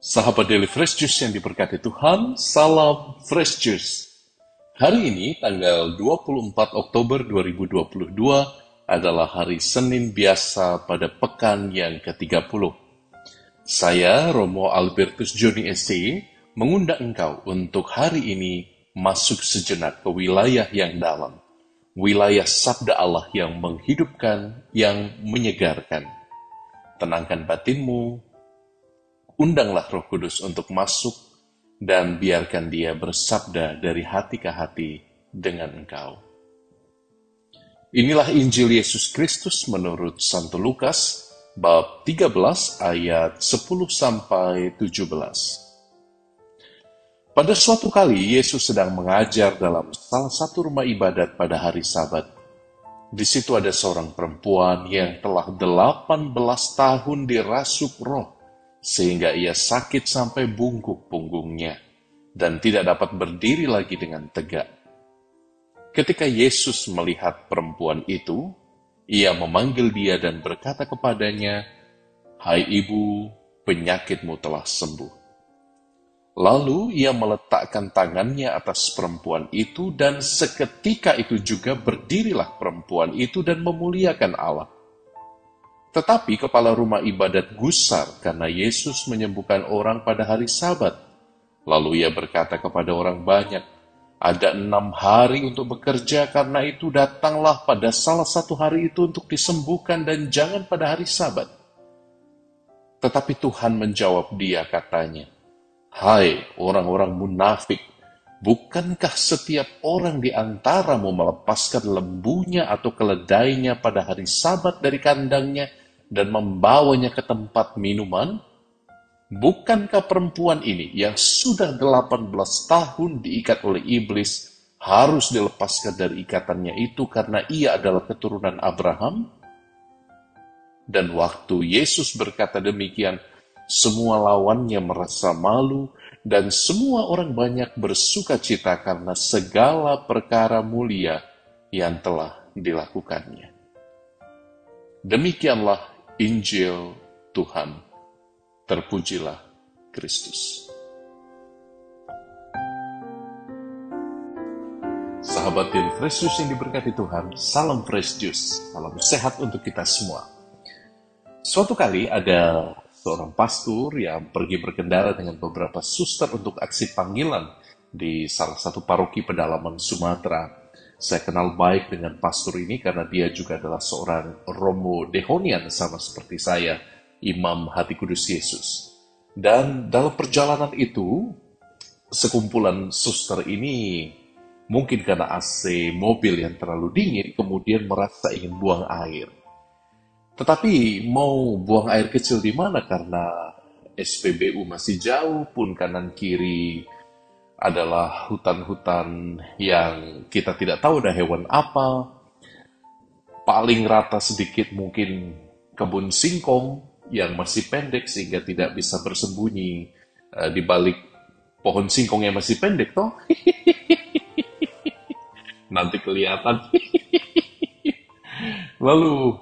Sahabat Daily Fresh Juice yang diberkati Tuhan, salam Fresh Juice. Hari ini, tanggal 24 Oktober 2022, adalah hari Senin biasa pada pekan yang ke-30. Saya, Romo Albertus Joni SC, mengundang engkau untuk hari ini masuk sejenak ke wilayah yang dalam. Wilayah sabda Allah yang menghidupkan, yang menyegarkan. Tenangkan batinmu, undanglah Roh Kudus untuk masuk dan biarkan Dia bersabda dari hati ke hati dengan engkau. Inilah Injil Yesus Kristus menurut Santo Lukas bab 13 ayat 10-17. Pada suatu kali Yesus sedang mengajar dalam salah satu rumah ibadat pada hari Sabat. Di situ ada seorang perempuan yang telah 18 tahun dirasuk roh, sehingga ia sakit sampai bungkuk punggungnya, dan tidak dapat berdiri lagi dengan tegak. Ketika Yesus melihat perempuan itu, ia memanggil dia dan berkata kepadanya, "Hai ibu, penyakitmu telah sembuh." Lalu ia meletakkan tangannya atas perempuan itu, dan seketika itu juga berdirilah perempuan itu dan memuliakan Allah. Tetapi kepala rumah ibadat gusar karena Yesus menyembuhkan orang pada hari Sabat. Lalu ia berkata kepada orang banyak, "Ada 6 hari untuk bekerja, karena itu datanglah pada salah satu hari itu untuk disembuhkan dan jangan pada hari Sabat." Tetapi Tuhan menjawab dia, katanya, "Hai orang-orang munafik, bukankah setiap orang di antaramu melepaskan lembunya atau keledainya pada hari Sabat dari kandangnya dan membawanya ke tempat minuman? Bukankah perempuan ini yang sudah 18 tahun diikat oleh iblis harus dilepaskan dari ikatannya itu karena ia adalah keturunan Abraham?" Dan waktu Yesus berkata demikian, semua lawannya merasa malu, dan semua orang banyak bersuka cita karena segala perkara mulia yang telah dilakukannya. Demikianlah Injil Tuhan. Terpujilah Kristus. Sahabat Daily Fresh Juice yang diberkati Tuhan, salam Fresh Juice, salam sehat untuk kita semua. Suatu kali ada seorang pastor yang pergi berkendara dengan beberapa suster untuk aksi panggilan di salah satu paroki pedalaman Sumatera. Saya kenal baik dengan pastor ini karena dia juga adalah seorang Romo Dehonian sama seperti saya, Imam Hati Kudus Yesus. Dan dalam perjalanan itu, sekumpulan suster ini mungkin karena AC mobil yang terlalu dingin, kemudian merasa ingin buang air. Tetapi mau buang air kecil di mana karena SPBU masih jauh, pun kanan kiri adalah hutan-hutan yang kita tidak tahu ada hewan apa. Paling rata sedikit mungkin kebun singkong yang masih pendek sehingga tidak bisa bersembunyi di balik pohon singkong yang masih pendek toh. Nanti kelihatan. Lalu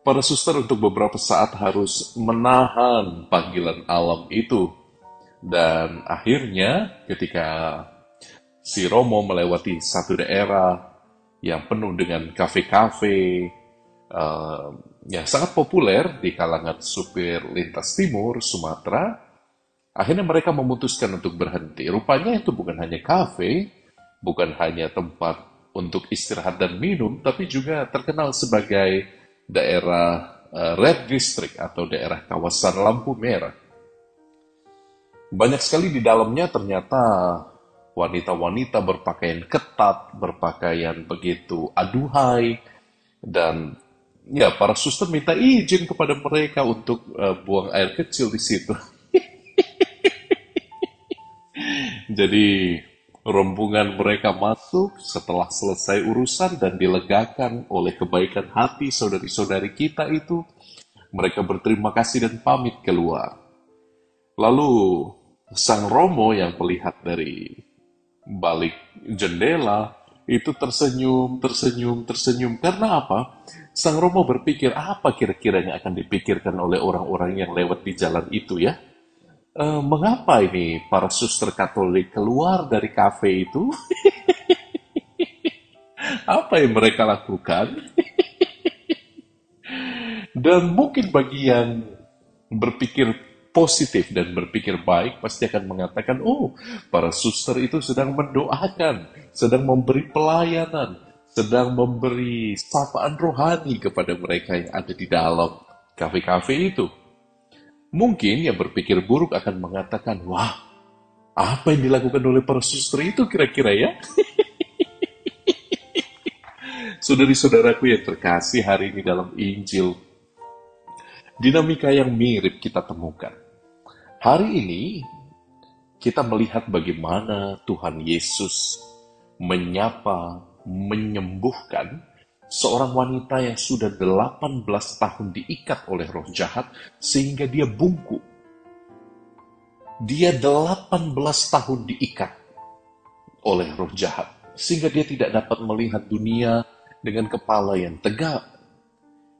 para suster untuk beberapa saat harus menahan panggilan alam itu. Dan akhirnya ketika si Romo melewati satu daerah yang penuh dengan kafe-kafe yang sangat populer di kalangan supir lintas timur Sumatera, akhirnya mereka memutuskan untuk berhenti. Rupanya itu bukan hanya kafe, bukan hanya tempat untuk istirahat dan minum, tapi juga terkenal sebagai daerah Red District atau daerah kawasan lampu merah. Banyak sekali di dalamnya ternyata wanita-wanita berpakaian ketat, berpakaian begitu aduhai, dan ya para suster minta izin kepada mereka untuk buang air kecil di situ. Jadi rombongan mereka masuk setelah selesai urusan dan dilegakan oleh kebaikan hati saudari-saudari kita itu. Mereka berterima kasih dan pamit keluar. Lalu sang Romo yang melihat dari balik jendela itu tersenyum. Karena apa? Sang Romo berpikir, apa kira-kira yang akan dipikirkan oleh orang-orang yang lewat di jalan itu ya? Mengapa ini para suster Katolik keluar dari kafe itu? Apa yang mereka lakukan? Dan mungkin bagi yang berpikir positif dan berpikir baik pasti akan mengatakan, oh, para suster itu sedang mendoakan, sedang memberi pelayanan, sedang memberi sapaan rohani kepada mereka yang ada di dalam kafe-kafe itu. Mungkin yang berpikir buruk akan mengatakan, wah, apa yang dilakukan oleh para suster itu kira-kira ya? Saudari-saudaraku yang terkasih, hari ini dalam Injil, dinamika yang mirip kita temukan. Hari ini kita melihat bagaimana Tuhan Yesus menyapa, menyembuhkan seorang wanita yang sudah 18 tahun diikat oleh roh jahat sehingga dia bungkuk. Dia 18 tahun diikat oleh roh jahat sehingga dia tidak dapat melihat dunia dengan kepala yang tegak.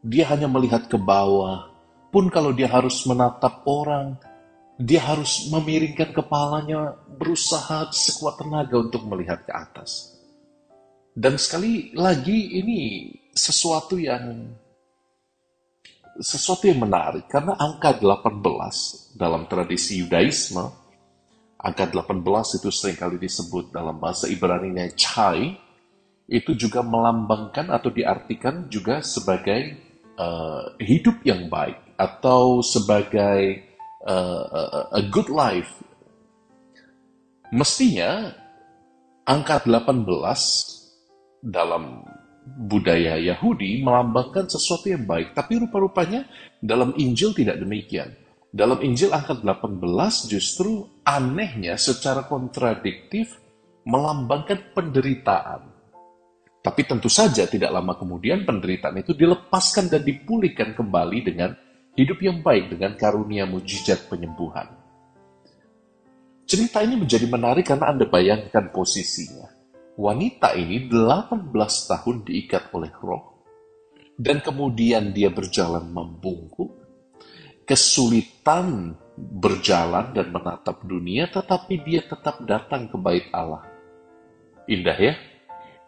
Dia hanya melihat ke bawah. Pun kalau dia harus menatap orang, dia harus memiringkan kepalanya, berusaha sekuat tenaga untuk melihat ke atas. Dan sekali lagi ini sesuatu yang menarik, karena angka 18 dalam tradisi Yudaisme, angka 18 itu seringkali disebut dalam bahasa Ibrani-nya chai, itu juga melambangkan atau diartikan juga sebagai hidup yang baik atau sebagai a good life. Mestinya angka 18 dalam budaya Yahudi melambangkan sesuatu yang baik, tapi rupa-rupanya dalam Injil tidak demikian. Dalam Injil angka 18 justru anehnya secara kontradiktif melambangkan penderitaan. Tapi tentu saja tidak lama kemudian penderitaan itu dilepaskan dan dipulihkan kembali dengan hidup yang baik, dengan karunia mujizat penyembuhan. Cerita ini menjadi menarik karena Anda bayangkan posisinya. Wanita ini 18 tahun diikat oleh roh, dan kemudian dia berjalan membungkuk, kesulitan berjalan dan menatap dunia, tetapi dia tetap datang ke bait Allah. Indah ya?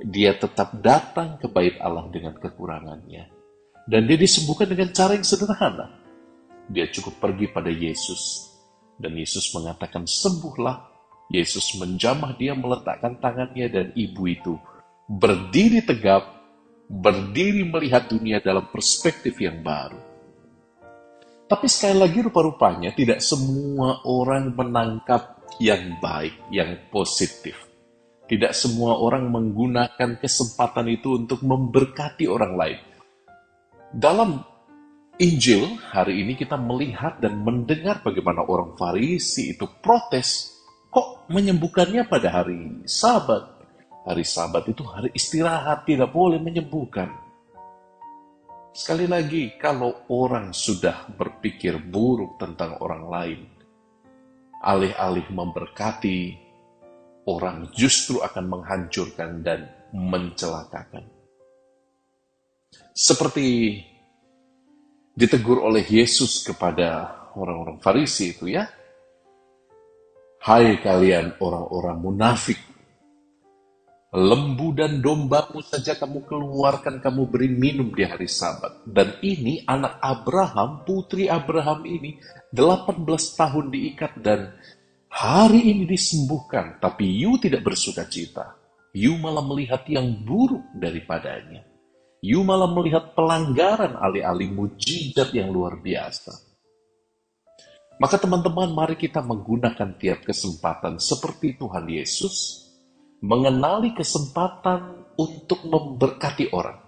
Dia tetap datang ke bait Allah dengan kekurangannya. Dan dia disembuhkan dengan cara yang sederhana. Dia cukup pergi pada Yesus. Dan Yesus mengatakan, sembuhlah. Yesus menjamah dia, meletakkan tangannya, dan ibu itu berdiri tegap, berdiri melihat dunia dalam perspektif yang baru. Tapi sekali lagi rupa-rupanya tidak semua orang menangkap yang baik, yang positif. Tidak semua orang menggunakan kesempatan itu untuk memberkati orang lain. Dalam Injil hari ini kita melihat dan mendengar bagaimana orang Farisi itu protes. Kok menyembuhkannya pada hari Sabat? Hari Sabat itu hari istirahat, tidak boleh menyembuhkan. Sekali lagi, kalau orang sudah berpikir buruk tentang orang lain, alih-alih memberkati, orang justru akan menghancurkan dan mencelakakan. Seperti ditegur oleh Yesus kepada orang-orang Farisi itu ya. Hai kalian orang-orang munafik, lembu dan dombamu saja kamu keluarkan, kamu beri minum di hari Sabat. Dan ini anak Abraham, putri Abraham ini 18 tahun diikat dan hari ini disembuhkan, tapi you tidak bersuka cita. You malah melihat yang buruk daripadanya. You malah melihat pelanggaran alih-alih mujizat yang luar biasa. Maka teman-teman, mari kita menggunakan tiap kesempatan seperti Tuhan Yesus, mengenali kesempatan untuk memberkati orang.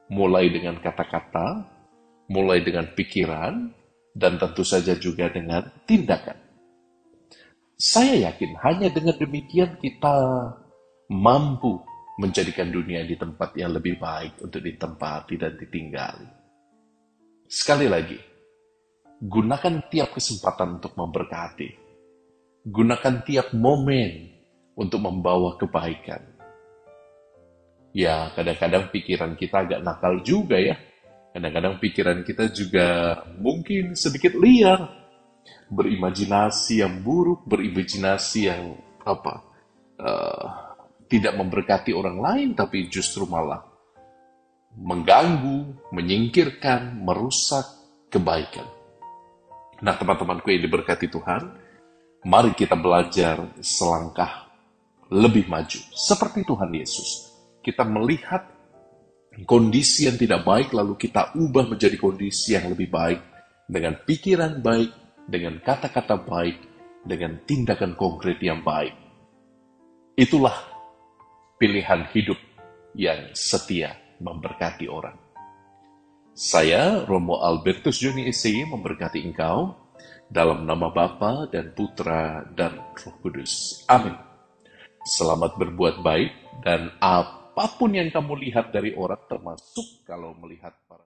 Mulai dengan kata-kata, mulai dengan pikiran, dan tentu saja juga dengan tindakan. Saya yakin hanya dengan demikian kita mampu menjadikan dunia di tempat yang lebih baik untuk ditempati dan ditinggali. Sekali lagi, gunakan tiap kesempatan untuk memberkati. Gunakan tiap momen untuk membawa kebaikan. Ya, kadang-kadang pikiran kita agak nakal juga ya. Kadang-kadang pikiran kita juga mungkin sedikit liar. berimajinasi yang buruk, berimajinasi yang eh, tidak memberkati orang lain, tapi justru malah mengganggu, menyingkirkan, merusak kebaikan. Nah, teman-temanku yang diberkati Tuhan, mari kita belajar selangkah lebih maju. Seperti Tuhan Yesus, kita melihat kondisi yang tidak baik, lalu kita ubah menjadi kondisi yang lebih baik, dengan pikiran baik, dengan kata-kata baik, dengan tindakan konkret yang baik. Itulah pilihan hidup yang setia memberkati orang. Saya, Romo Albertus Joni SCY, memberkati engkau dalam nama Bapa dan Putra dan Roh Kudus. Amin. Selamat berbuat baik, dan apapun yang kamu lihat dari orang, termasuk kalau melihat para